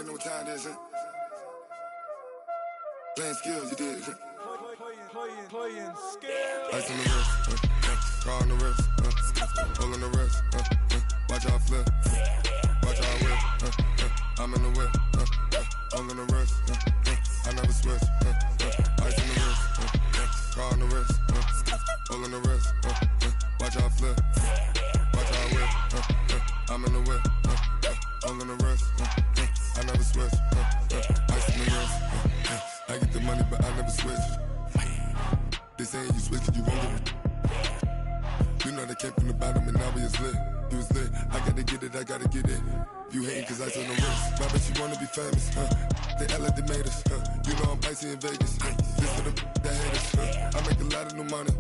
already know what time it is, huh? Playing skills, you did. Playing skills. Ice on the wrist, car on the wrist, hole on the wrist, watch how I flip, watch how I whip, I'm in the whip, hole on the wrist, I never switch, ice on the wrist, car on the wrist, hole on the wrist, watch how I flip, watch how I whip, I'm in the whip, hole on the wrist, I never switch, ice on the wrist, I get the money but I never switch. They saying you switch it, you won't get it. You know they came from the bottom and now we is lit. You was lit, I gotta get it, I gotta get it. You hating cause ice on the wrist. I bet you wanna be famous, They act like they made us, You know I'm icy in Vegas, This for the that hate us, I make a lot of new money,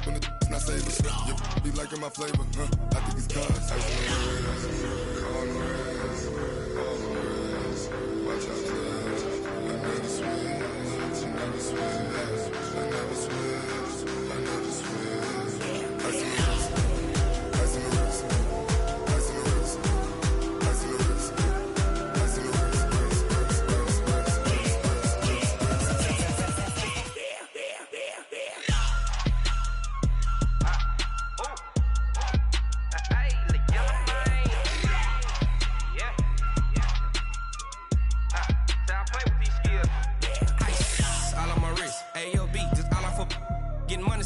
When the not save us, You be liking my flavor, I think it's cause ice on the wrist, on the wrist, on the wrist. Watch out, cuz I never switch, I never switch. I never switch, I never switch. Ice in the wrist, ice in the wrist, ice in the wrist, ice in the wrist, ice in the wrist,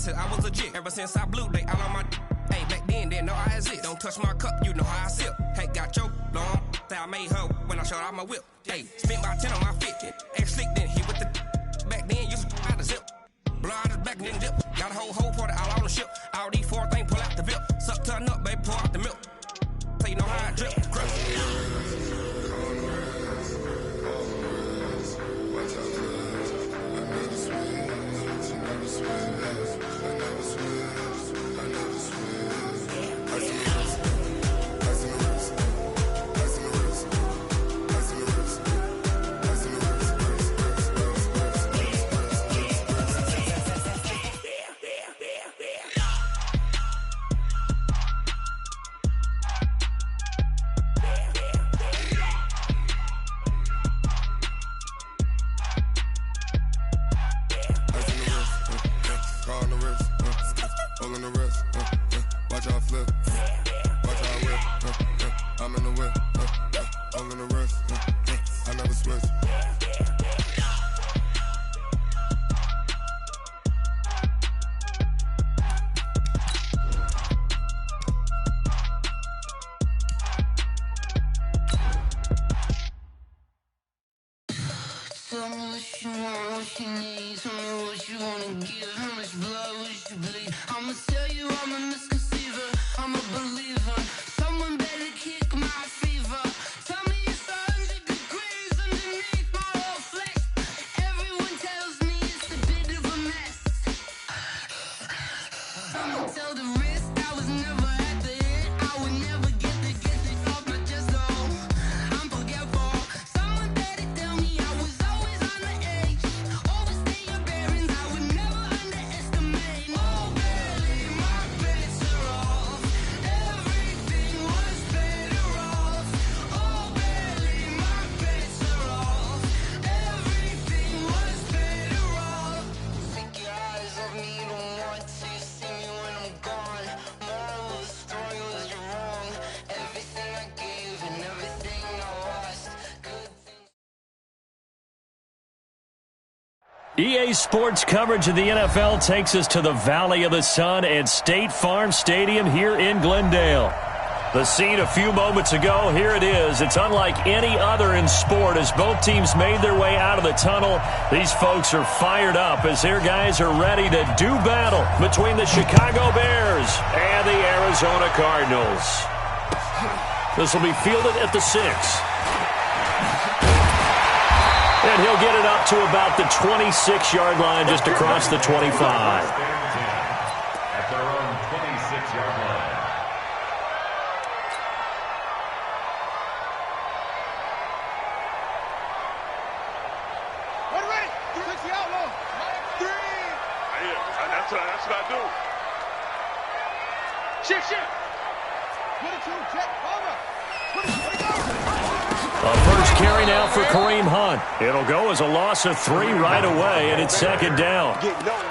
I was legit. Ever since I blew, they all on my hey, back then, didn't know I exist. Don't touch my cup, you know how I sip. Hey, got your long, say I made her when I showed out my whip. Hey, spent about 10 on my 50. Ex slick, then hit with the back then, used to out the zip. Blow out his back and then dip. Got a whole party all on the ship. All these four things, pull out the VIP. Suck, turn up, baby, pour out the milk. So you know how I drip. Crush. Tell me what you want, what you need. Tell me what you wanna give. How much blood would you bleed? I'ma tell you I'm a misconceiver, I'm a believer. Someone better kick my fever. Tell me it's 100 degrees underneath my whole flesh. Everyone tells me it's a bit of a mess. I'ma tell the risk I was never at the end. I would never get it off my chest though. I'm forgetful. Someone better tell me I was always on the edge. Overstay your bearings, I would never underestimate. Oh baby, my bets are off. Everything was better off. Oh baby, my bets are off. Everything was better off. Take your eyes off me, you don't want to see me when I'm gone. Moral of the story was you're wrong. Everything I gave and everything I lost. Good things. EA Sports coverage of the NFL takes us to the Valley of the Sun at State Farm Stadium here in Glendale. The scene a few moments ago, here it is. It's unlike any other in sport as both teams made their way out of the tunnel. These folks are fired up as their guys are ready to do battle between the Chicago Bears and the Arizona Cardinals. This will be fielded at the 6. And he'll get it up to about the 26-yard line just across the 25. At their own 26-yard line. What ready? 60 outlaws. 3. That's what I do. Shift. Put it to him, check. Over. Put it, A first carry now for Kareem Hunt. It'll go as a loss of 3 right away, and it's second down.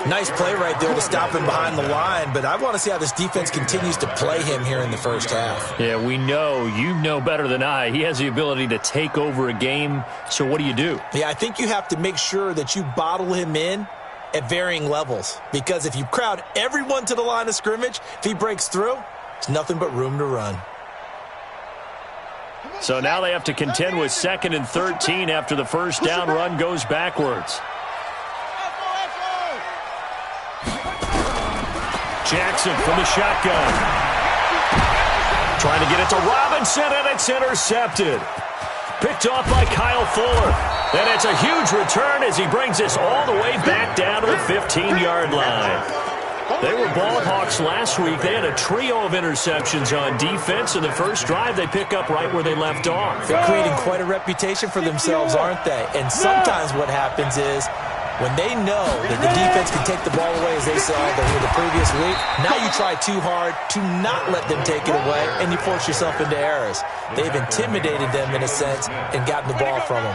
Nice play right there to stop him behind the line, but I want to see how this defense continues to play him here in the first half. Yeah, we know. You know better than I. He has the ability to take over a game, so what do you do? Yeah, I think you have to make sure that you bottle him in at varying levels, because if you crowd everyone to the line of scrimmage, if he breaks through, it's nothing but room to run. So now they have to contend with 2nd and 13 after the first down run goes backwards. Jackson from the shotgun. Trying to get it to Robinson, and it's intercepted. Picked off by Kyle Fuller. And it's a huge return as he brings this all the way back down to the 15-yard line. They were ball hawks last week. They had a trio of interceptions on defense. In the first drive, they pick up right where they left off. They're creating quite a reputation for themselves, aren't they? And sometimes what happens is when they know that the defense can take the ball away, as they saw the previous week, now you try too hard to not let them take it away, and you force yourself into errors. They've intimidated them in a sense and gotten the ball from them.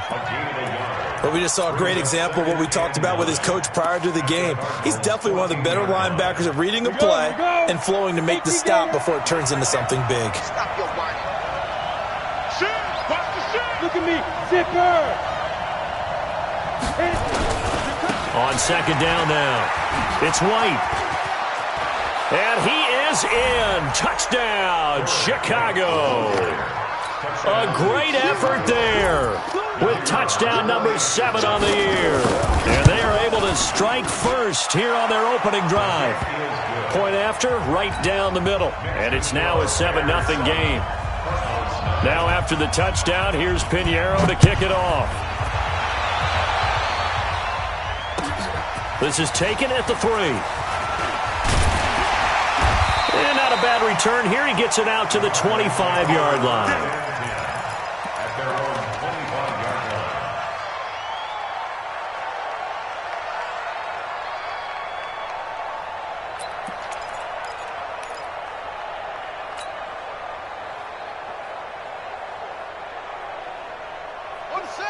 But we just saw a great example of what we talked about with his coach prior to the game. He's definitely one of the better linebackers at reading a play and flowing to make the stop before it turns into something big. Look at me, zipper. On second down now, it's White. And he is in. Touchdown, Chicago. A great effort there with touchdown number 7 on the year. And they are able to strike first here on their opening drive. Point after, right down the middle. And it's now a 7-0 game. Now after the touchdown, here's Pinheiro to kick it off. This is taken at the 3. And not a bad return here. He gets it out to the 25-yard line.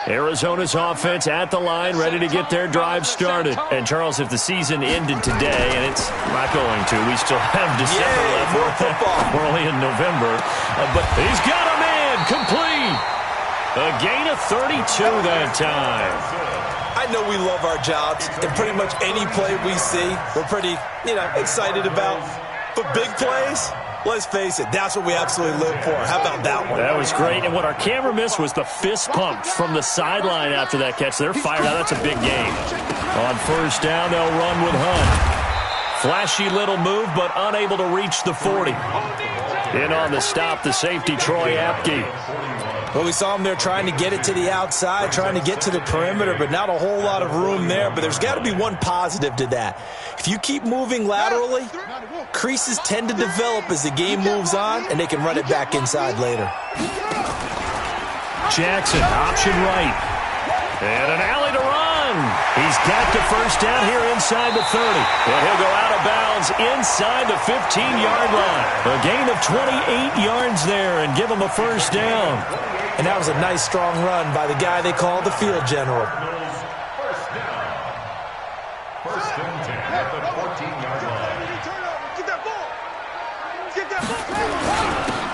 Arizona's offense at the line, ready to get their drive started. And, Charles, if the season ended today, and it's not going to, we still have December left. More football. We're only in November. But he's got a man complete. A gain of 32 that time. I know we love our jobs, and pretty much any play we see, we're pretty, excited about. But big plays, let's face it, that's what we absolutely live for. How about that one? That was great. And what our camera missed was the fist pump from the sideline after that catch. They're fired out. That's a big game. On first down, they'll run with Hunt. Flashy little move, but unable to reach the 40. In on the stop, the safety, Troy Apke. Well, we saw him there trying to get it to the outside, trying to get to the perimeter, but not a whole lot of room there. But there's got to be one positive to that. If you keep moving laterally, creases tend to develop as the game moves on, and they can run it back inside later. Jackson, option right. And an alley to run. He's got the first down here inside the 30. And he'll go out of bounds inside the 15-yard line. A gain of 28 yards there and give him a first down. And that was a nice, strong run by the guy they call the field general. First and 10 at the 14-yard line.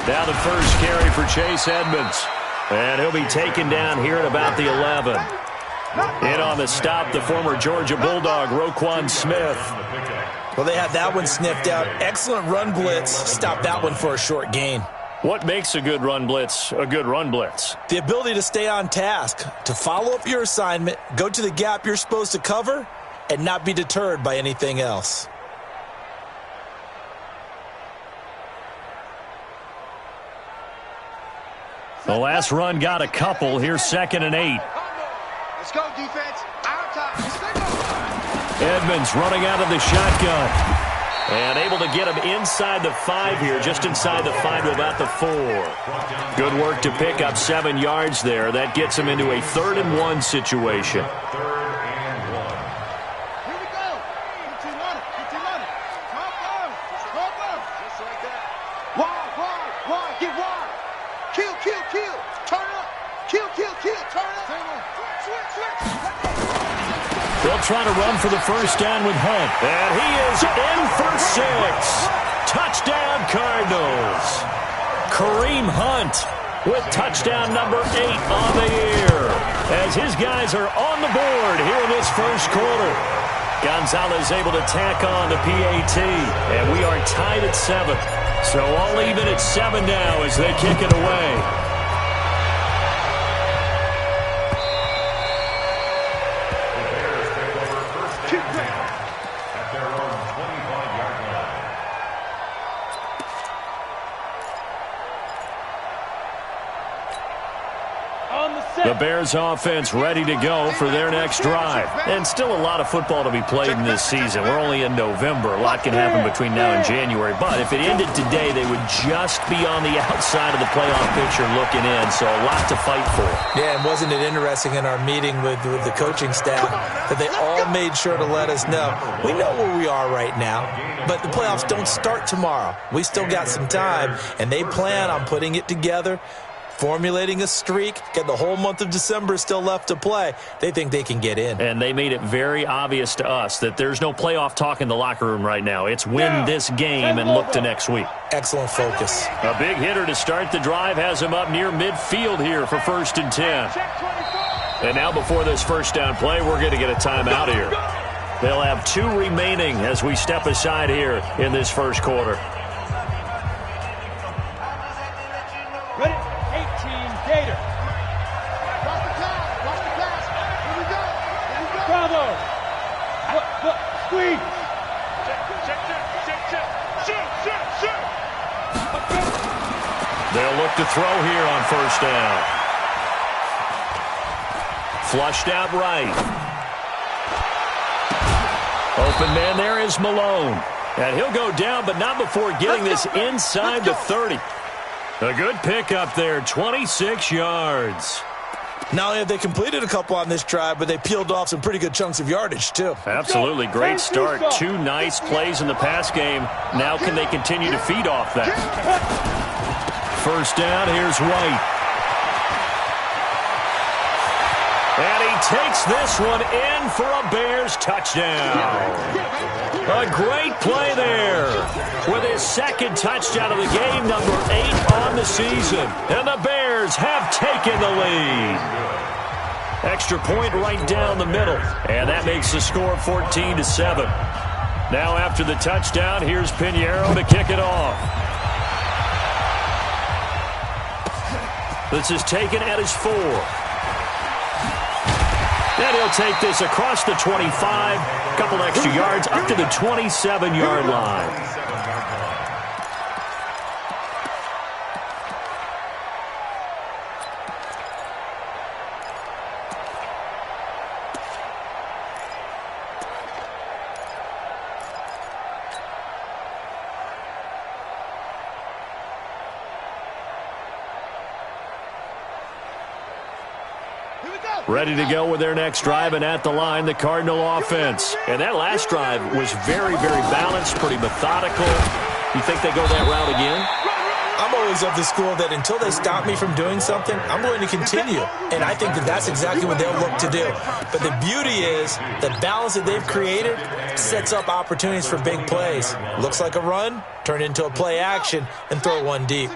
Now the first carry for Chase Edmonds. And he'll be taken down here at about the 11. In on the stop, the former Georgia Bulldog, Roquan Smith. Well, they had that one sniffed out. Excellent run blitz. Stopped that one for a short gain. What makes a good run blitz a good run blitz? The ability to stay on task, to follow up your assignment, go to the gap you're supposed to cover, and not be deterred by anything else. The last run got a couple. Here's 2nd and 8. Let's go, defense. Our time. Edmonds running out of the shotgun. And able to get him inside the 5 here, just inside the 5 to about the 4. Good work to pick up 7 yards there. That gets him into a 3rd and 1 situation. Here we go. Get on it. Talk on. Just like that. Wide. Get wide. Kill. Turn up. Kill. trying to run for the first down with Hunt. And he is in for 6. Touchdown, Cardinals. Kareem Hunt with touchdown number 8 on the year, as his guys are on the board here in this first quarter. Gonzalez able to tack on the PAT, and we are tied at 7. So all even at 7 now as they kick it away. The Bears offense ready to go for their next drive. And still a lot of football to be played in this season. We're only in November. A lot can happen between now and January. But if it ended today, they would just be on the outside of the playoff picture looking in. So a lot to fight for. Yeah, and wasn't it interesting in our meeting with the coaching staff that they all made sure to let us know, we know where we are right now, but the playoffs don't start tomorrow. We still got some time, and they plan on putting it together, formulating a streak, getting the whole month of December still left to play. They think they can get in. And they made it very obvious to us that there's no playoff talk in the locker room right now. It's win this game and look to next week. Excellent focus. A big hitter to start the drive has him up near midfield here for 1st and 10. And now before this first down play, we're going to get a timeout here. They'll have 2 remaining as we step aside here in this first quarter. They'll look to throw here on 1st down. Flushed out right. Open man there is Malone. And he'll go down, but not before getting this inside the 30. A good pickup there, 26 yards. Not only have they completed a couple on this drive, but they peeled off some pretty good chunks of yardage, too. Absolutely. Great start. 2 nice plays in the pass game. Now can they continue to feed off that? 1st down, here's White. And he takes this one in for a Bears touchdown. A great play there with his 2nd touchdown of the game, number 8 on the season. And the Bears have taken the lead. Extra point right down the middle. And that makes the score 14-7. Now after the touchdown, here's Pinheiro to kick it off. This is taken at his 4. And he'll take this across the 25. Couple extra yards up to the 27-yard line. Ready to go with their next drive, and at the line, the Cardinal offense. And that last drive was very, very balanced, pretty methodical. You think they go that route again? I'm always of the school that until they stop me from doing something, I'm going to continue. And I think that that's exactly what they'll look to do. But the beauty is the balance that they've created sets up opportunities for big plays. Looks like a run, turn it into a play action, and throw one deep.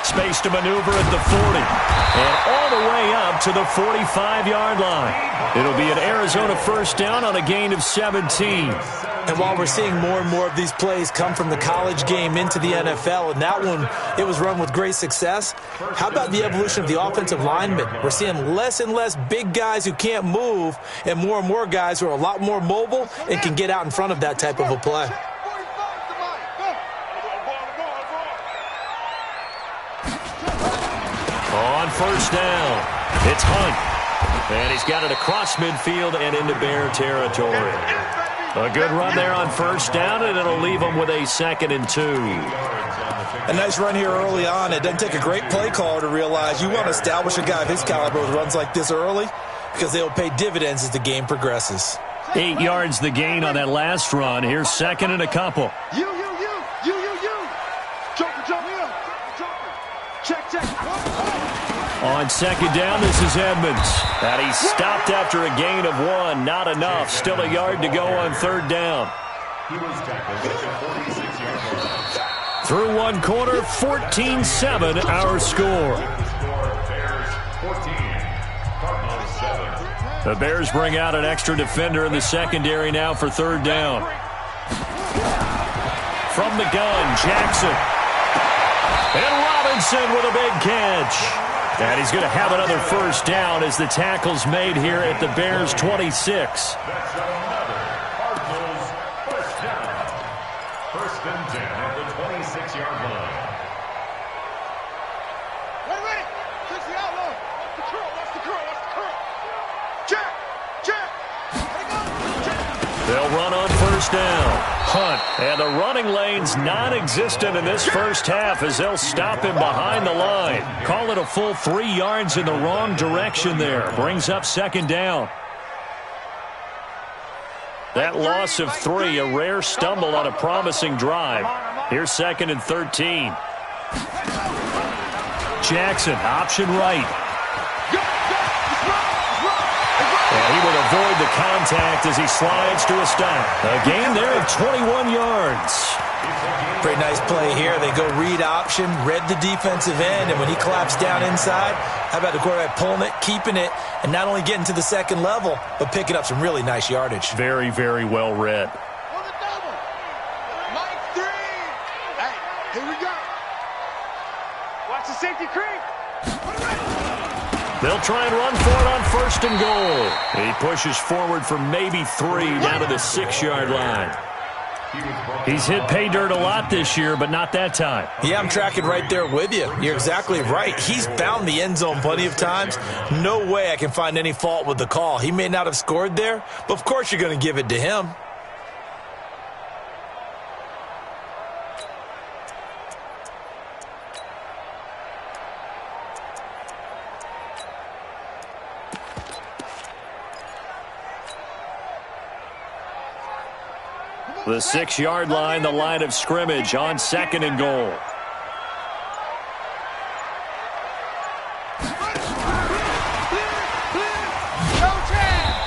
Space to maneuver at the 40. And all the way up to the 45-yard line. It'll be an Arizona 1st down on a gain of 17. And while we're seeing more and more of these plays come from the college game into the NFL, and that one, it was run with great success, how about the evolution of the offensive linemen? We're seeing less and less big guys who can't move and more guys who are a lot more mobile and can get out in front of that type of a play. On 1st down, it's Hunt. And he's got it across midfield and into Bear territory. A good run there on 1st down, and it'll leave them with a 2nd and 2. A nice run here early on. It doesn't take a great play caller to realize you want to establish a guy of his caliber with runs like this early, because they'll pay dividends as the game progresses. 8 yards the gain on that last run. Here's 2nd and a couple. You. Joe On second down, this is Edmonds. And he stopped after a gain of 1. Not enough. Still a yard to go on third down. He was tackled at the 46-yard line. Through one quarter, 14-7 our score. Bears 14, Cardinals 7. The Bears bring out an extra defender in the secondary now for third down. From the gun, Jackson. And Robinson with a big catch. And he's going to have another first down as the tackle's made here at the Bears' 26. That's another Cardinals first down. First and 10 at the 26-yard line. Ready. Takes the outlaw. The curl. Watch the curl. Watch the curl. Check. Check. Ready, go. Check. They'll run on first down. Hunt. And the running lane's non-existent in this first half as they'll stop him behind the line. Call it a full 3 yards in the wrong direction there. Brings up second down. That loss of 3, a rare stumble on a promising drive. Here's second and 13. Jackson, option right. And he would avoid the contact as he slides to a stop. A gain there of 21 yards. Pretty nice play here. They go read option, read the defensive end, and when he collapsed down inside, how about the quarterback pulling it, keeping it, and not only getting to the second level, but picking up some really nice yardage. Very, very well read. On the double. Mike 3. Hey, here we go. Watch the safety creep. They'll try and run for it on first and goal. He pushes forward for maybe 3 down to the 6-yard line. He's hit pay dirt a lot this year, but not that time. Yeah, I'm tracking right there with you. You're exactly right. He's found the end zone plenty of times. No way I can find any fault with the call. He may not have scored there, but of course you're going to give it to him. The 6-yard line, the line of scrimmage on second and goal.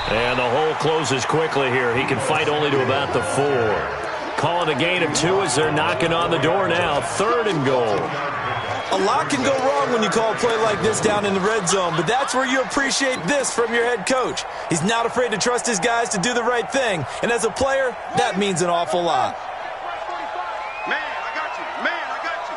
And the hole closes quickly here. He can fight only to about the 4. Calling a gain of 2 as they're knocking on the door now. Third and goal. A lot can go wrong when you call a play like this down in the red zone, but that's where you appreciate this from your head coach. He's not afraid to trust his guys to do the right thing, and as a player, that means an awful lot. Man, I got you. Man, I got you.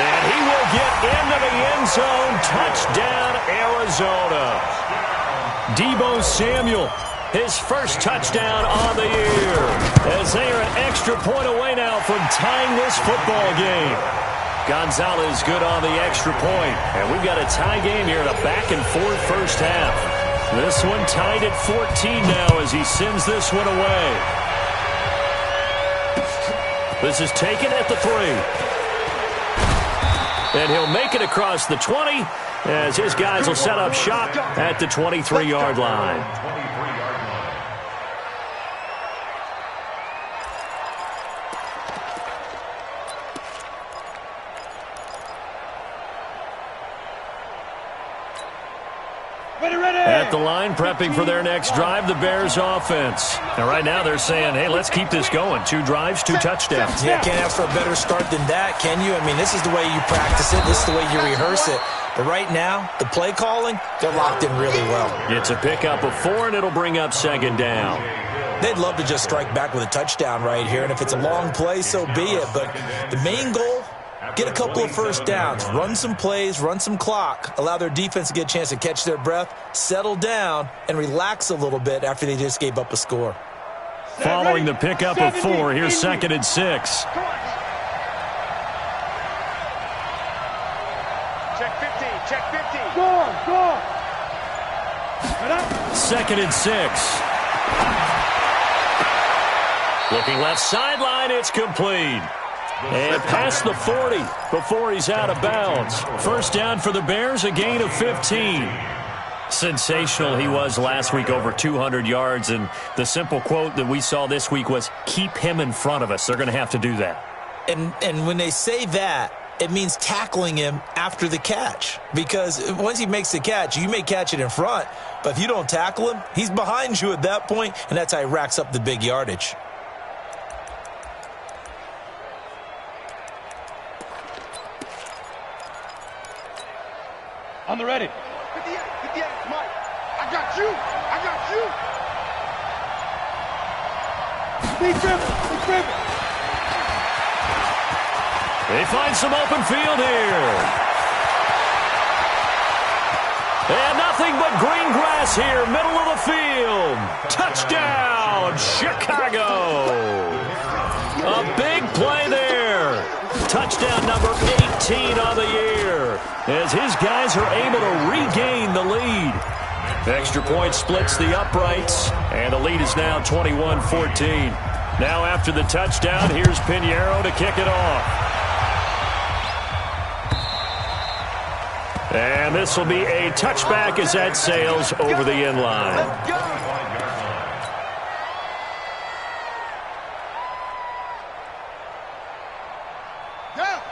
And he will get into the end zone. Touchdown, Arizona. Deebo Samuel. His first touchdown on the year, as they are an extra point away now from tying this football game. Gonzalez good on the extra point, and we've got a tie game here in a back-and-forth first half. This one tied at 14 now as he sends this one away. This is taken at the 3. And he'll make it across the 20 as his guys will set up shop at the 23-yard line. At the line, prepping for their next drive, the Bears offense. And right now they're saying, hey, let's keep this going. 2 drives, 2 touchdowns. Yeah, can't ask for a better start than that, can you? I mean, this is the way you practice it. This is the way you rehearse it. But right now, the play calling, they're locked in really well. It's a pickup of 4, and it'll bring up second down. They'd love to just strike back with a touchdown right here, and if it's a long play, so be it. But the main goal, get a couple of first downs, run some plays, run some clock, allow their defense to get a chance to catch their breath, settle down, and relax a little bit after they just gave up a score. Following the pickup of 4, here's second and 6. Check 15. Check 15. Go. Second and 6. Looking left sideline, it's complete. And past the 40 before he's out of bounds. First down for the Bears, a gain of 15. sensational he was last week, over 200 yards. And the simple quote that we saw this week was, keep him in front of us. They're going to have to do that. And when they say that, it means tackling him after the catch. Because once he makes the catch, you may catch it in front. But if you don't tackle him, he's behind you at that point, and that's how he racks up the big yardage. On the ready. 58, Mike. I got you. Be driven. They find some open field here. And nothing but green grass here, middle of the field. Touchdown, Chicago. A big play there. Touchdown number 18 on the year, as his guys are able to regain the lead. Extra point splits the uprights, and the lead is now 21-14. Now after the touchdown, here's Pinheiro to kick it off. And this will be a touchback as that sails over the end line.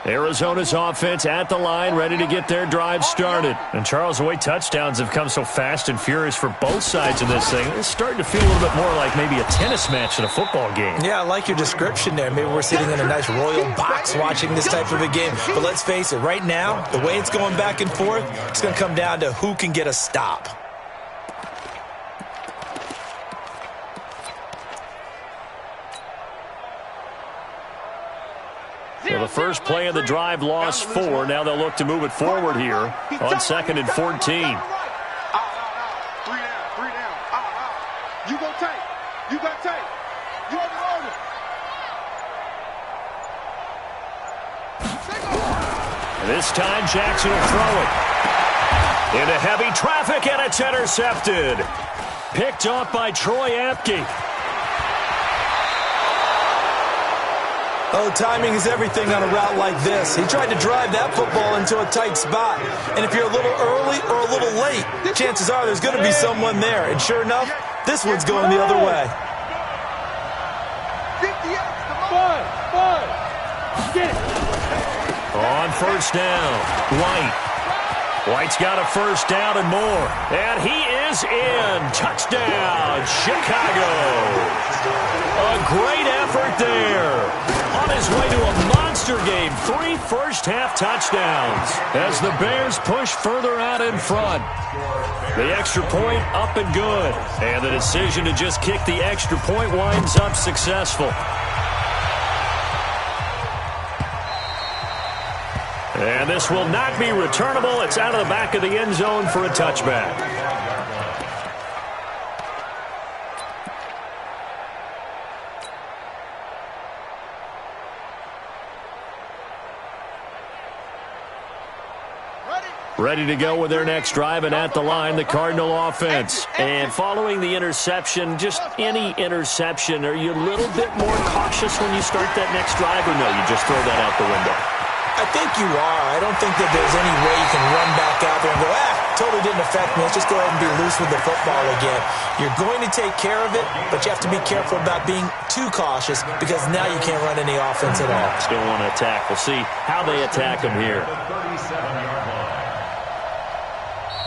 Arizona's offense at the line, ready to get their drive started. And Charles, the way touchdowns have come so fast and furious for both sides of this thing, it's starting to feel a little bit more like maybe a tennis match than a football game. Yeah, I like your description there. Maybe we're sitting in a nice royal box watching this type of a game. But let's face it, right now, the way it's going back and forth, it's going to come down to who can get a stop. So the first play of the drive lost 4. Now they'll look to move it forward here on 2nd and 14. Three down. You go take. You got take. You overloaded. This time Jackson will throw it into heavy traffic, and it's intercepted. Picked off by Troy Apke. Oh, timing is everything on a route like this. He tried to drive that football into a tight spot. And if you're a little early or a little late, chances are there's going to be someone there. And sure enough, this one's going the other way. On first down, White's got a first down and more. And he is in. Touchdown, Chicago. A great effort there. On his way to a monster game, 3 first-half touchdowns as the Bears push further out in front. The extra point up and good. And the decision to just kick the extra point winds up successful. And this will not be returnable. It's out of the back of the end zone for a touchback. Ready to go with their next drive, and at the line, the Cardinal offense. And following the interception, just any interception, are you a little bit more cautious when you start that next drive, or no, you just throw that out the window? I think you are. I don't think that there's any way you can run back out there and go, totally didn't affect me. Let's just go ahead and be loose with the football again. You're going to take care of it, but you have to be careful about being too cautious because now you can't run any offense at all. Still want to attack. We'll see how they attack them here.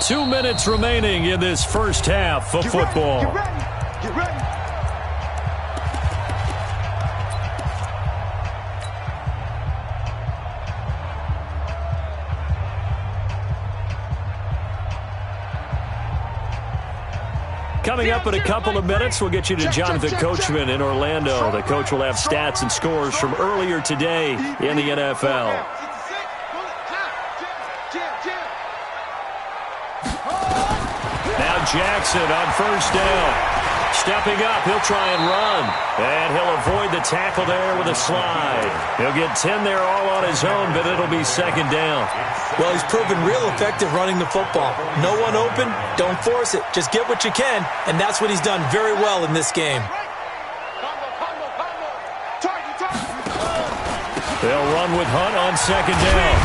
2 minutes remaining in this first half of football. Get ready. Coming up in a couple of minutes, we'll get you to Jonathan Coachman in Orlando. The coach will have stats and scores from earlier today in the NFL. Now Jackson on first down. Stepping up, he'll try and run. And he'll avoid the tackle there with a slide. He'll get 10 there all on his own, but it'll be second down. Well, he's proven real effective running the football. No one open, don't force it. Just get what you can, and that's what he's done very well in this game. They'll run with Hunt on second down.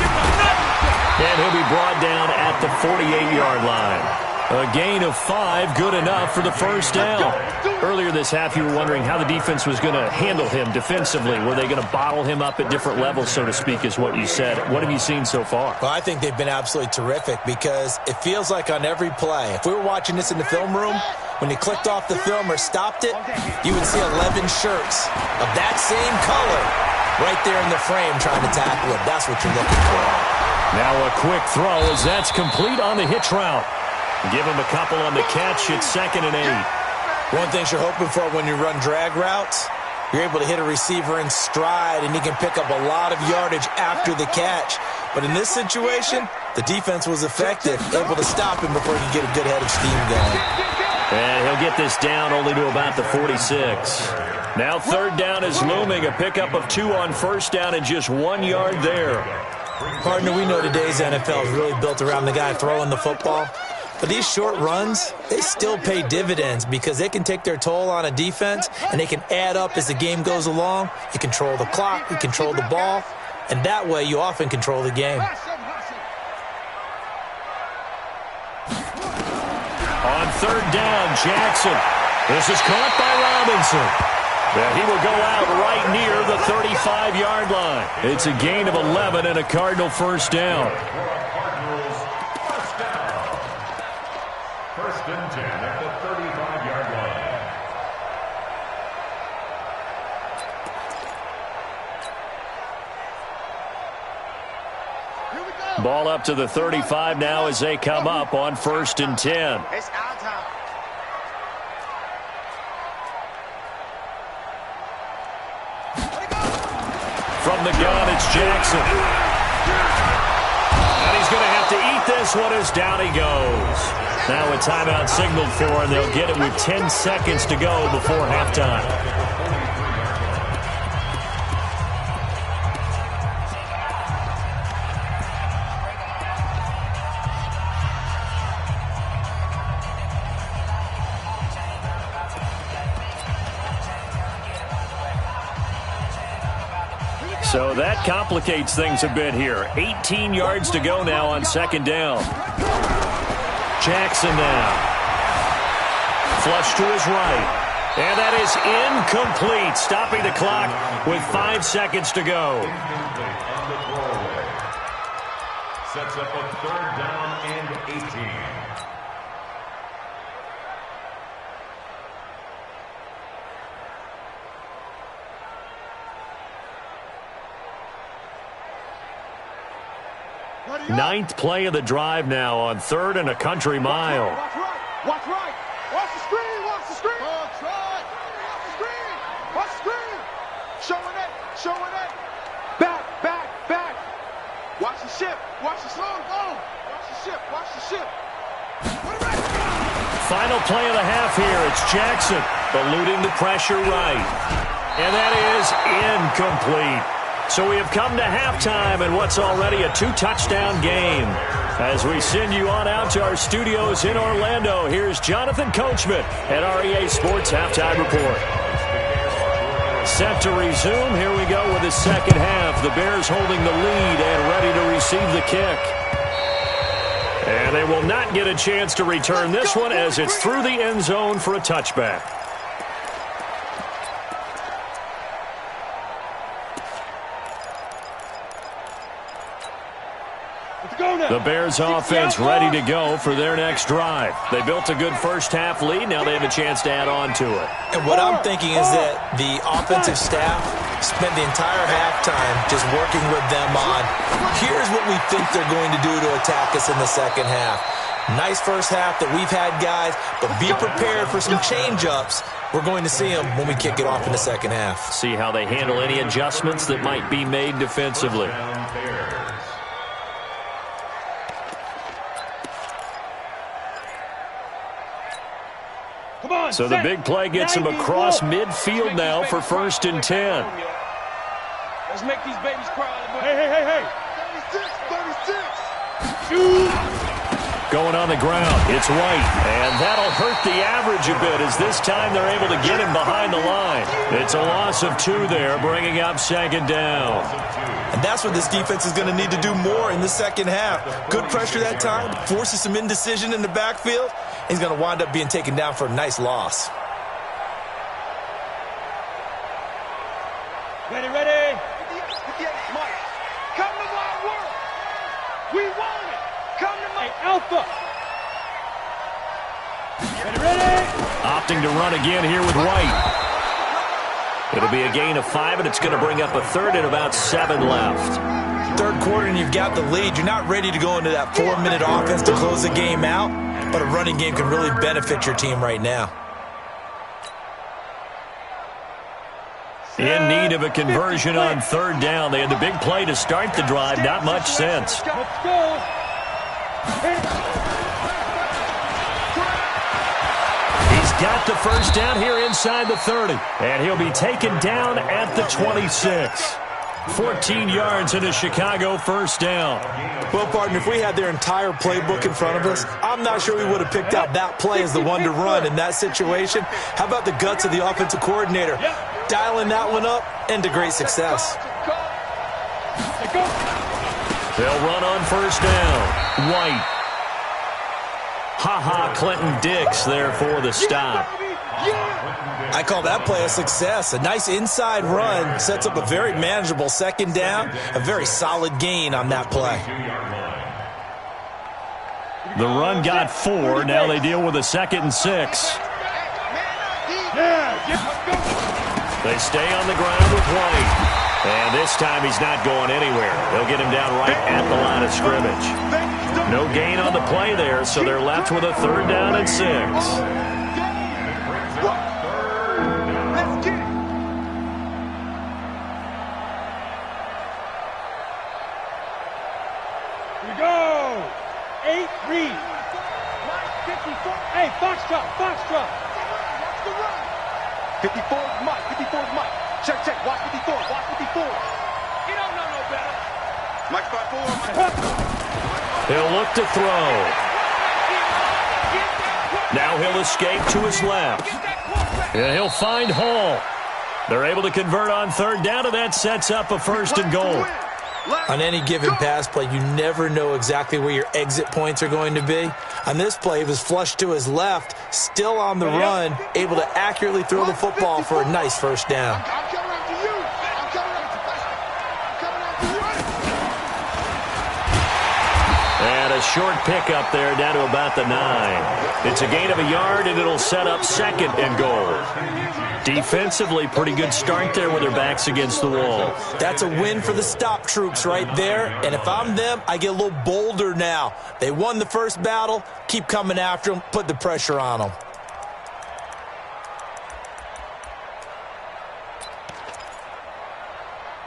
And he'll be brought down at the 48-yard line. A gain of 5, good enough for the first down. Earlier this half, you were wondering how the defense was going to handle him defensively. Were they going to bottle him up at different levels, so to speak, is what you said. What have you seen so far? Well, I think they've been absolutely terrific because it feels like on every play, if we were watching this in the film room, when you clicked off the film or stopped it, you would see 11 shirts of that same color right there in the frame trying to tackle it. That's what you're looking for. Now a quick throw as that's complete on the hitch route. Give him a couple on the catch. It's 2nd and 8. One thing you're hoping for when you run drag routes, you're able to hit a receiver in stride, and he can pick up a lot of yardage after the catch. But in this situation, the defense was effective, able to stop him before he could get a good head of steam going. And he'll get this down only to about the 46. Now 3rd down is looming. A pickup of 2 on 1st down and just 1 yard there. Partner, we know today's NFL is really built around the guy throwing the football. But these short runs, they still pay dividends because they can take their toll on a defense, and they can add up as the game goes along. You control the clock, you control the ball, and that way you often control the game. On 3rd down, Jackson. This is caught by Robinson. He will go out right near the 35-yard line. It's a gain of 11 and a Cardinal first down. First and 10 at the 35-yard line. Ball up to the 35 now as they come up on 1st and 10. It's our time. From the gun, it's Jackson. And he's going to have to eat this one as down he goes. Now a timeout signaled for, and they'll get it with 10 seconds to go before halftime. So that complicates things a bit here. 18 yards to go now on 2nd down. Jackson now. Flush to his right. And that is incomplete. Stopping the clock with 5 seconds to go. Sets up a 3rd down and 18. Ninth play of the drive now on 3rd and a country mile. Watch right. Watch right. Watch the screen. Watch the screen. Watch right. Watch the screen. Watch the screen. Showing it. Showing it. Back. Back. Back. Watch the ship. Watch the slow go. Watch the ship. Watch the ship. Final play of the half here. It's Jackson eluding the pressure right. And that is incomplete. So we have come to halftime in what's already a 2-touchdown game. As we send you on out to our studios in Orlando, here's Jonathan Coachman at REA Sports Halftime Report. Set to resume. Here we go with the second half. The Bears holding the lead and ready to receive the kick. And they will not get a chance to return this one as it's through the end zone for a touchback. The Bears offense ready to go for their next drive. They built a good first half lead. Now they have a chance to add on to it. And what I'm thinking is that the offensive staff spent the entire halftime just working with them on, here's what we think they're going to do to attack us in the second half. Nice first half that we've had, guys, but be prepared for some change-ups. We're going to see them when we kick it off in the second half. See how they handle any adjustments that might be made defensively. So the big play gets him across midfield now for 1st and 10. Let's make these babies cry. Hey, hey, hey, hey. 36, 36. Shoot. Going on the ground, it's White. And that'll hurt the average a bit as this time they're able to get him behind the line. It's a loss of 2 there, bringing up second down. And that's what this defense is going to need to do more in the second half. Good pressure that time, forces some indecision in the backfield. He's going to wind up being taken down for a nice loss. Ready, ready. 58, Mike. Come to my world. We want it. Come to my Alpha. Ready, ready. Opting to run again here with White. It'll be a gain of 5, and it's going to bring up a third and about 7 left. Third quarter, and you've got the lead. You're not ready to go into that 4-minute offense to close the game out, but a running game can really benefit your team right now. In need of a conversion on third down. They had the big play to start the drive. Not much sense. Let's go. He's got the first down here inside the 30. And he'll be taken down at the 26. 14 yards in a Chicago first down. Well, partner, if we had their entire playbook in front of us, I'm not sure we would have picked out that play as the one to run in that situation. How about the guts of the offensive coordinator? Dialing that one up into great success. They'll run on first down. White. Ha-ha, Clinton Dix there for the stop. I call that play a success. A nice inside run sets up a very manageable second down. A very solid gain on that play. The run got 4. Now they deal with a 2nd and 6. They stay on the ground with White. And this time he's not going anywhere. They'll get him down right at the line of scrimmage. No gain on the play there, so they're left with a 3rd down and 6. Go! 8, read. 54. Hey, Foxtrot, Foxtrot. Watch the run. 54 is Mike, 54 is Mike. Check, check, watch 54, watch 54. He don't know no better. Mike's by 4. He'll look to throw. Now he'll escape to his left. And he'll find Hall. They're able to convert on 3rd down, and that sets up a 1st and goal. On any given pass play, you never know exactly where your exit points are going to be. On this play, he was flushed to his left, still on the run, able to accurately throw the football for a nice 1st down. And a short pickup there down to about the 9. It's a gain of a yard, and it'll set up 2nd and goal. Defensively, pretty good start there with their backs against the wall. That's a win for the stop troops right there. And if I'm them, I get a little bolder now. They won the first battle. Keep coming after them. Put the pressure on them.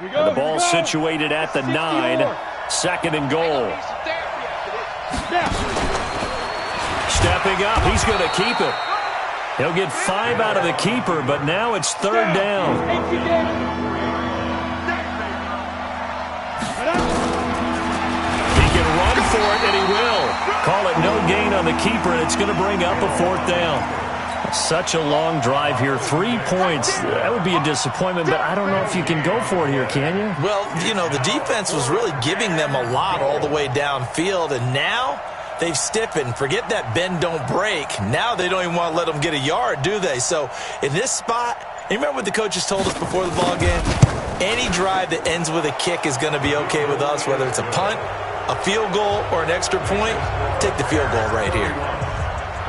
And the ball situated at the 9. 2nd and goal. Stepping up. He's going to keep it. He'll get 5 out of the keeper, but now it's 3rd down. He can run for it, and he will. Call it no gain on the keeper, and it's going to bring up a 4th down. Such a long drive here. 3 points. That would be a disappointment, but I don't know if you can go for it here, can you? Well, you know, the defense was really giving them a lot all the way downfield, and now they've stiffened. Forget that bend, don't break. Now they don't even want to let them get a yard, do they? So in this spot, you remember what the coaches told us before the ball game? Any drive that ends with a kick is going to be okay with us, whether it's a punt, a field goal, or an extra point. Take the field goal right here.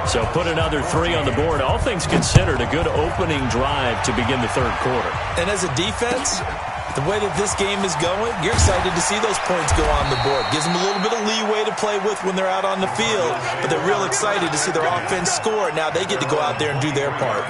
So put another 3 on the board. All things considered, a good opening drive to begin the 3rd quarter. And as a defense, the way that this game is going, you're excited to see those points go on the board. Gives them a little bit of leeway to play with when they're out on the field, but they're real excited to see their offense score. Now they get to go out there and do their part.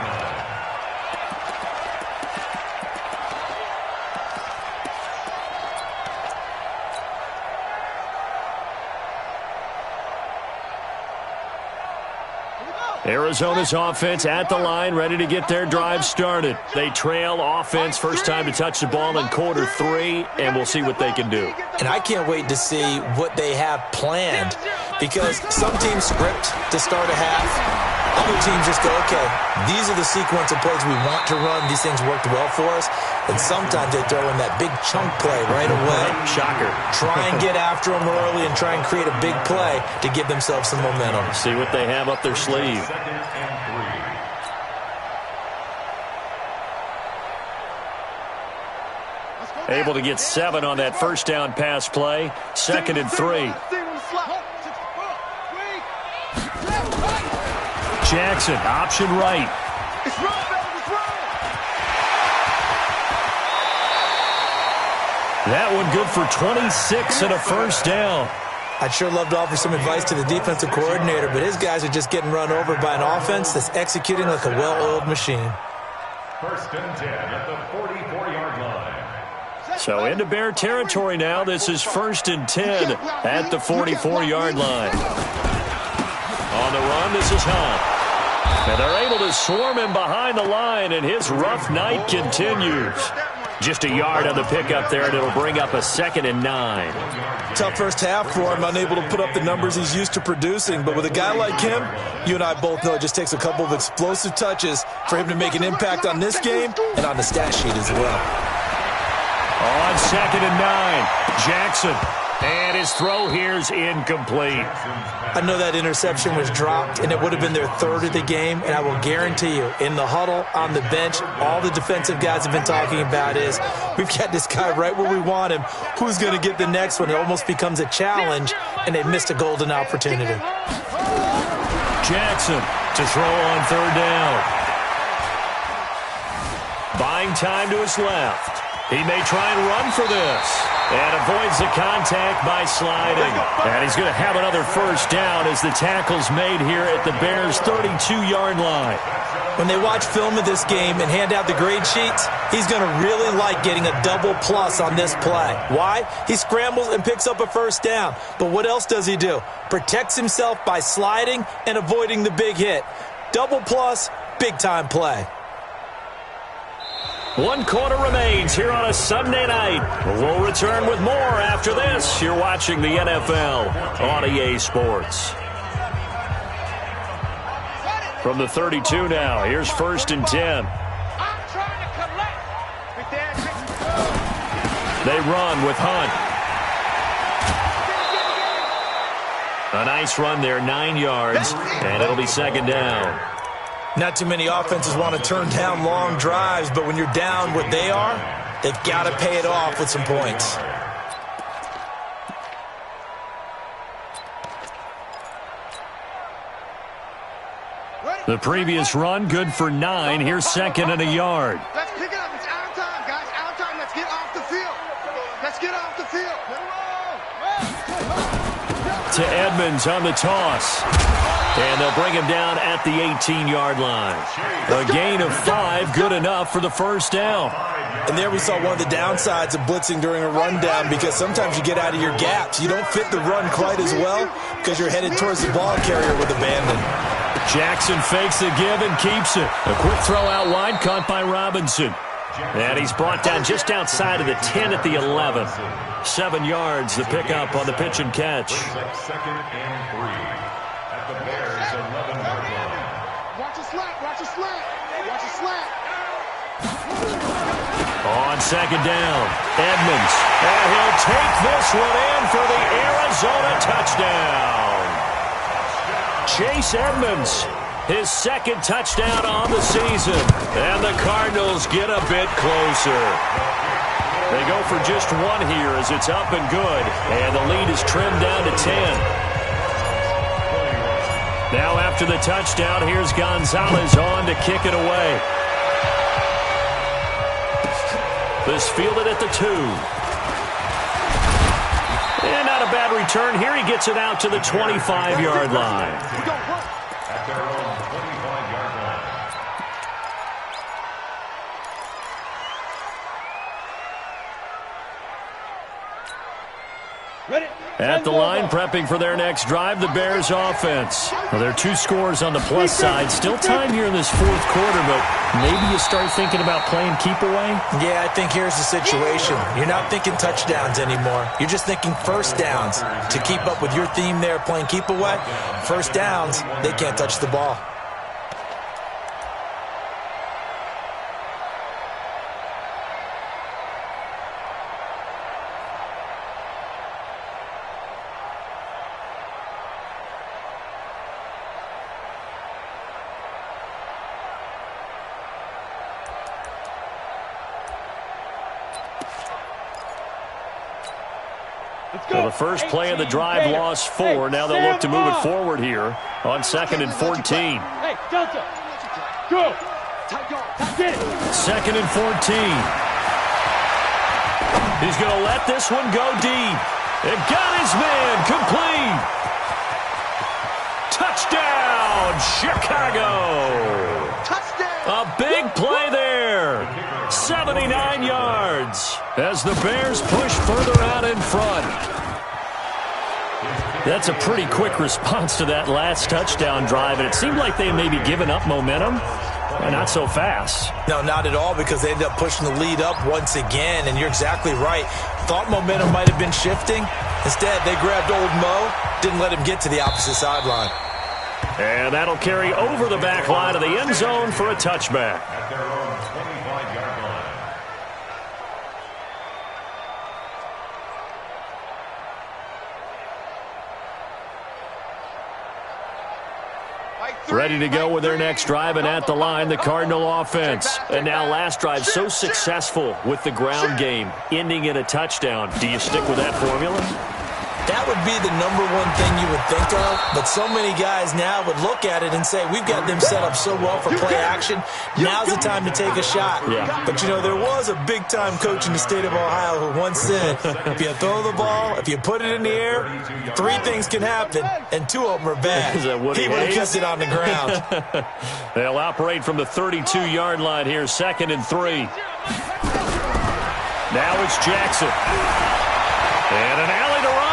Arizona's offense at the line, ready to get their drive started. They trail offense, first time to touch the ball in quarter 3, and we'll see what they can do. And I can't wait to see what they have planned, because some teams script to start a half. Other teams just go, okay, these are the sequence of plays we want to run. These things worked well for us. And sometimes they throw in that big chunk play right away. Shocker. Try and get after them early and try and create a big play to give themselves some momentum. See what they have up their sleeve. Able to get 7 on that first down pass play. 2nd and 3. Jackson, option right. It's wrong, baby, it's wrong. That one good for 26 and a first down. I'd sure love to offer some advice to the defensive coordinator, but his guys are just getting run over by an offense that's executing like a well-oiled machine. 1st and 10 at the 44-yard line. So into Bear territory now. This is 1st and 10 at the 44-yard line. On the run, this is Hunt. And they're able to swarm him behind the line, and his rough night continues. Just a yard on the pickup there, and it'll bring up a 2nd and 9. Tough first half for him, unable to put up the numbers he's used to producing. But with a guy like him, you and I both know it just takes a couple of explosive touches for him to make an impact on this game and on the stat sheet as well. On 2nd and 9, Jackson. And his throw here's incomplete. I know that interception was dropped, and it would have been their 3rd of the game. And I will guarantee you, in the huddle, on the bench, all the defensive guys have been talking about is, we've got this guy right where we want him. Who's going to get the next one? It almost becomes a challenge, and they missed a golden opportunity. Jackson to throw on 3rd down. Buying time to his left. He may try and run for this. And avoids the contact by sliding. And he's going to have another first down as the tackle's made here at the Bears' 32-yard line. When they watch film of this game and hand out the grade sheets, he's going to really like getting a double plus on this play. Why? He scrambles and picks up a first down. But what else does he do? Protects himself by sliding and avoiding the big hit. Double plus, big-time play. 1 quarter remains here on a Sunday night. We'll return with more after this. You're watching the NFL on EA Sports. From the 32 now, here's 1st and 10. They run with Hunt. A nice run there, 9 yards, and it'll be 2nd down. Not too many offenses want to turn down long drives, but when you're down what they are, they've got to pay it off with some points. The previous run, good for 9. Here's 2nd and a yard. Let's pick it up. It's out of time, guys. Out of time. Let's get off the field. Let's get off the field. To Edmonds on the toss. And they'll bring him down at the 18-yard line. A gain of 5, good enough for the first down. And there we saw one of the downsides of blitzing during a rundown, because sometimes you get out of your gaps. You don't fit the run quite as well because you're headed towards the ball carrier with abandon. Jackson fakes the give and keeps it. A quick throw out wide, caught by Robinson. And he's brought down just outside of the 10 at the 11. 7 yards, the pickup on the pitch and catch. 2nd and 3 at the Bears' 11-yard line. Watch a slant. Watch a slant. Watch a slant. On 2nd down, Edmonds. And he'll take this one in for the Arizona touchdown. Chase Edmonds, his 2nd touchdown on the season. And the Cardinals get a bit closer. They go for just 1 here as it's up and good. And the lead is trimmed down to 10. Now after the touchdown, here's Gonzalez on to kick it away. This fielded at the 2. And not a bad return here. He gets it out to the 25-yard line. At their own 25-yard line. At the line, prepping for their next drive, the Bears offense. Well, there are 2 scores on the plus side. Still time here in this 4th quarter, but maybe you start thinking about playing keep away? Yeah, I think here's the situation. You're not thinking touchdowns anymore. You're just thinking first downs. To keep up with your theme there, playing keep away, first downs, they can't touch the ball. So the first play of the drive lost 4. Now they'll look to move it forward here on 2nd and 14. Hey, Delta, go. 2nd and 14. He's going to let this one go deep. It got his man complete. Touchdown, Chicago. A big play there. 79 yards as the Bears push further out in front. That's a pretty quick response to that last touchdown drive, and it seemed like they may be giving up momentum. Not so fast. No, not at all, because they ended up pushing the lead up once again, and you're exactly right. Thought momentum might have been shifting. Instead, they grabbed old Mo, didn't let him get to the opposite sideline. And that'll carry over the back line of the end zone for a touchback. At their own 25-yard line. Ready to go with their next drive, and at the line, the Cardinal offense. And now last drive so successful with the ground game, ending in a touchdown. Do you stick with that formula? That would be the #1 thing you would think of, but so many guys now would look at it and say, we've got them set up so well for play action, now's the time to take a shot. Yeah. But, you know, there was a big-time coach in the state of Ohio who once said, if you throw the ball, if you put it in the air, 3 things can happen, and 2 of them are bad. Is that what he would have kept it on the ground. They'll operate from the 32-yard line here, 2nd and 3. Now it's Jackson. And an alley to run.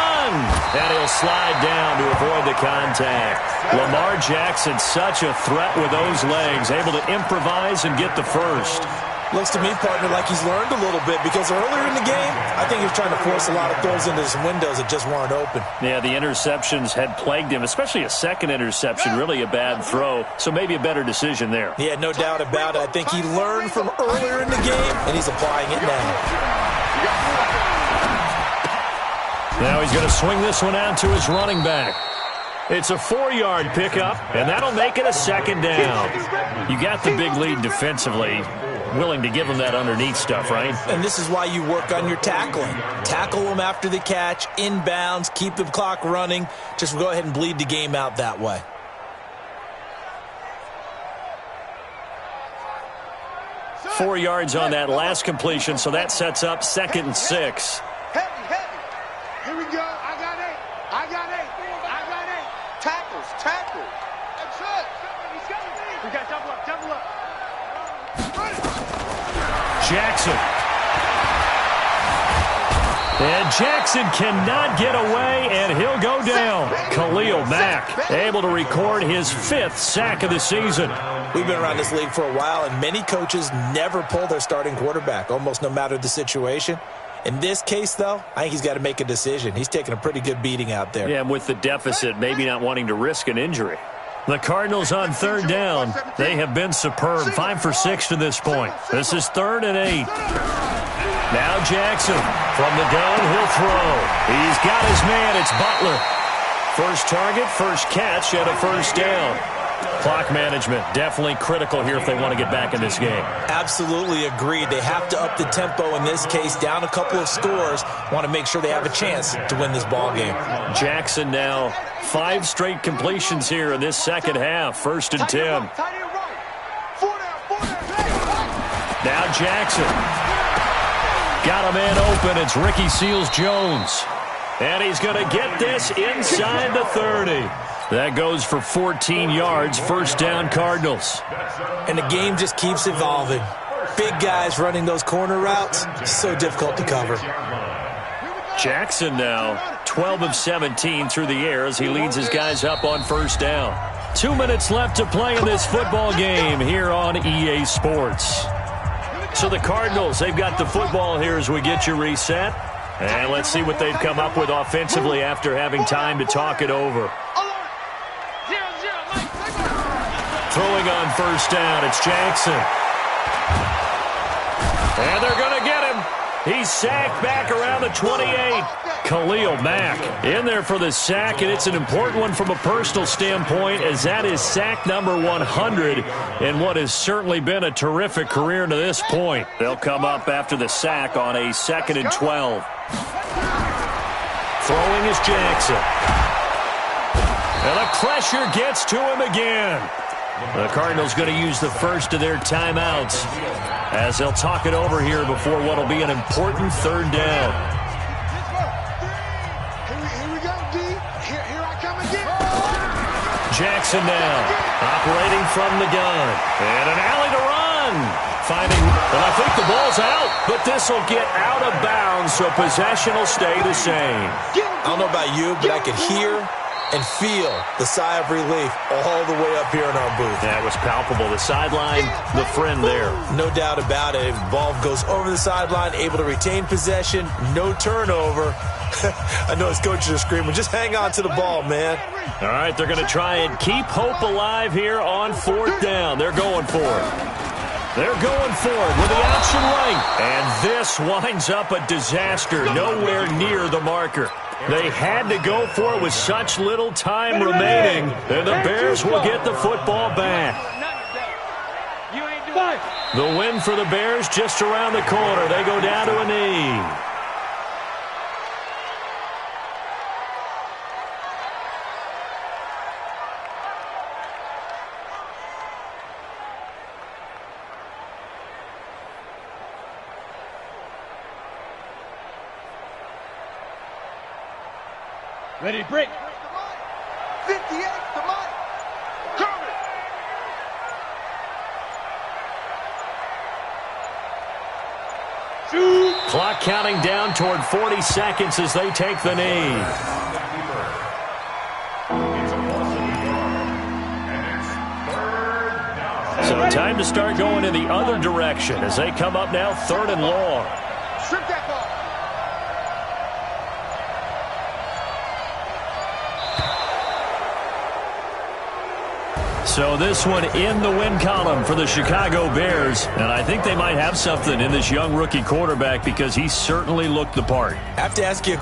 And he'll slide down to avoid the contact. Lamar Jackson, such a threat with those legs, able to improvise and get the first. Looks to me, partner, like he's learned a little bit, because earlier in the game, I think he was trying to force a lot of throws into some windows that just weren't open. Yeah, the interceptions had plagued him, especially a second interception, really a bad throw. So maybe a better decision there. Yeah, no doubt about it. I think he learned from earlier in the game, and he's applying it now. Now he's going to swing this one out to his running back. It's a 4-yard pickup, and that'll make it a 2nd down. You got the big lead defensively. Willing to give him that underneath stuff, right? And this is why you work on your tackling. Tackle them after the catch, inbounds, keep the clock running. Just go ahead and bleed the game out that way. Four yards on that last completion, so that sets up 2nd and 6. Heavy. Here we go. I got 8. Tackle. That's it. We got double up. Jackson. And Jackson cannot get away, and he'll go down. Khalil Mack able to record his 5th sack of the season. We've been around this league for a while, and many coaches never pull their starting quarterback, almost no matter the situation. In this case, though, I think he's got to make a decision. He's taking a pretty good beating out there. Yeah, and with the deficit, maybe not wanting to risk an injury. The Cardinals on 3rd down. They have been superb, 5 for 6 to this point. This is 3rd and 8. Now Jackson from the gun, he'll throw. He's got his man, it's Butler. First target, first catch, and a 1st down. Clock management, definitely critical here if they want to get back in this game. Absolutely agreed. They have to up the tempo in this case, down a couple of scores. Want to make sure they have a chance to win this ball game. Jackson now 5 straight completions here in this second half. 1st and 10. Now Jackson. Got a man open. It's Ricky Seals-Jones. And he's going to get this inside the 30. That goes for 14 yards. 1st down, Cardinals. And the game just keeps evolving. Big guys running those corner routes, so difficult to cover. Jackson now 12 of 17 through the air as he leads his guys up on first down. 2 minutes left to play in this football game here on EA Sports. So the Cardinals, they've got the football here as we get you reset. And let's see what they've come up with offensively after having time to talk it over. Throwing on first down, it's Jackson. And they're going to get him. He's sacked back around the 28. Khalil Mack in there for the sack, and it's an important one from a personal standpoint as that is sack number 100 in what has certainly been a terrific career to this point. They'll come up after the sack on a 2nd and 12. Throwing is Jackson. And the pressure gets to him again. The Cardinals going to use the first of their timeouts as they'll talk it over here before what will be an important 3rd down. Here we go, D. Here I come again. Jackson now, operating from the gun. And an alley to run. And I think the ball's out, but this will get out of bounds, so possession will stay the same. I don't know about you, but I can hear and feel the sigh of relief all the way up here in our booth. That was palpable. The sideline, the friend there. No doubt about it. If the ball goes over the sideline, able to retain possession, no turnover. I know his coaches are screaming, just hang on to the ball, man. All right, they're going to try and keep hope alive here on 4th down. They're going for it. They're going for it with the option right. And this winds up a disaster, nowhere near the marker. They had to go for it with such little time remaining, and the Bears will get the football back. The win for the Bears just around the corner. They go down to a knee. Ready, break. 58 to Mike. Coming. Shoot. Clock counting down toward 40 seconds as they take the knee. So time to start going in the other direction as they come up now 3rd and long. Strip that ball. So this one in the win column for the Chicago Bears. And I think they might have something in this young rookie quarterback because he certainly looked the part. I have to ask you a